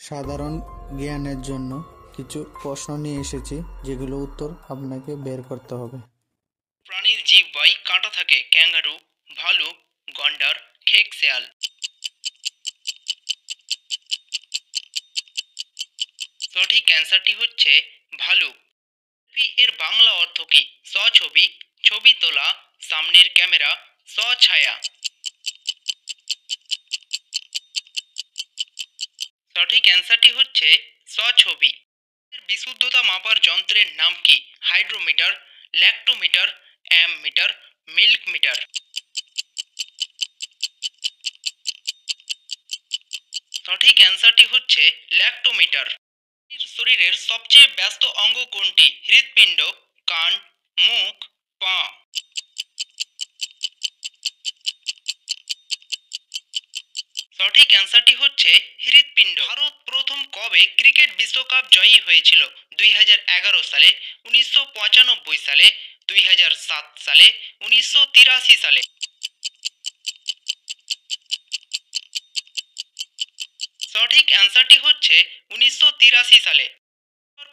সাধারণ জ্ঞানের জন্য কিছু প্রশ্ন নিয়ে এসেছি, যেগুলো উত্তর আপনাকে বের করতে হবে। প্রাণীর জিহ্বায় কাঁটা থাকে? ক্যাঙ্গারু, ভালুক, গন্ডার, খেক শেয়াল। সঠিক অ্যান্সারটি হচ্ছে ভালুক। এর বাংলা অর্থ কি? স্বছবি, ছবি তোলা, সামনের ক্যামেরা, স্বছায়া। সঠিক অ্যান্সারটি হচ্ছে স্বছবি। বিশুদ্ধতা মাপার যন্ত্রের নাম কি? Hydrometer, lactometer, ammeter, milk meter. সঠিক অ্যান্সারটি হচ্ছে ল্যাক্টোমিটার। শরীরের সবচেয়ে ব্যস্ত অঙ্গ কোনটি? হৃৎপিণ্ড, কান, মুখ, পা। সঠিক অ্যান্সারটি হচ্ছে হৃৎপিণ্ড। ভারত প্রথম কবে ক্রিকেট বিশ্বকাপ জয়ী হয়েছিল? 2011 সালে, 1995 সালে, 2007 সালে, 1983 সালে। সঠিক অ্যান্সারটি হচ্ছে 1983 সালে।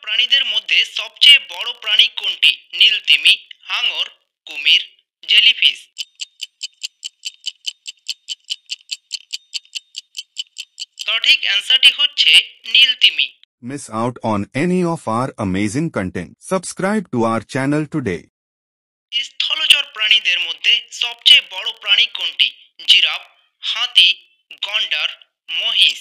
প্রাণীদের মধ্যে সবচেয়ে বড় প্রাণী কোনটি? নীলতিমি, হাঙর, কুমির, জেলিফিশ। সঠিক অ্যান্সারটি হচ্ছে নীলতিমি। Miss out on any of our amazing content. Subscribe to our channel today. স্থলচর প্রাণীদের মধ্যে সবচেয়ে বড় প্রাণী কোনটি? জিরাফ, হাতি, গন্ডার, মহিষ।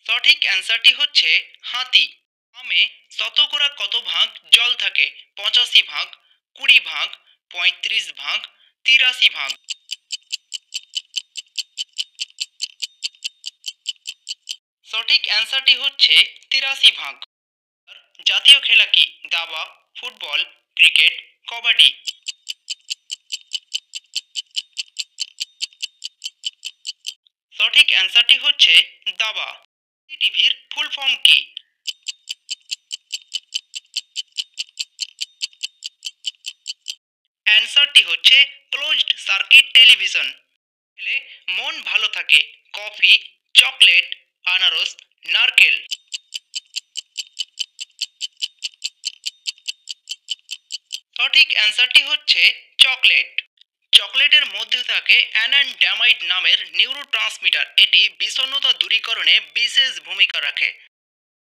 সঠিক অ্যান্সারটি হচ্ছে হাতি। আমে শতকরা কত ভাগ জল থাকে? 85 ভাগ, 20 ভাগ, 35 ভাগ, 83 ভাগ। সঠিক অ্যান্সারটি হচ্ছে 83 ভাগ। জাতীয় খেলা কি? দাবা, ফুটবল, ক্রিকেট, কবাডি। সঠিক অ্যান্সারটি হচ্ছে দাবা। টিভির ফুল ফর্ম কি? অ্যান্সারটি হচ্ছে ক্লোজড সার্কিট টেলিভিশন। খেলে মন ভালো থাকে? কফি, চকলেট, আনারস, নারকেল। সঠিক অ্যান্সারটি হচ্ছে চকলেট। চকলেটের মধ্যে থাকে অ্যানানডামাইড নামের নিউরোট্রান্সমিটার। এটি বিষণ্ণতা দূরীকরণে বিশেষ ভূমিকা রাখে।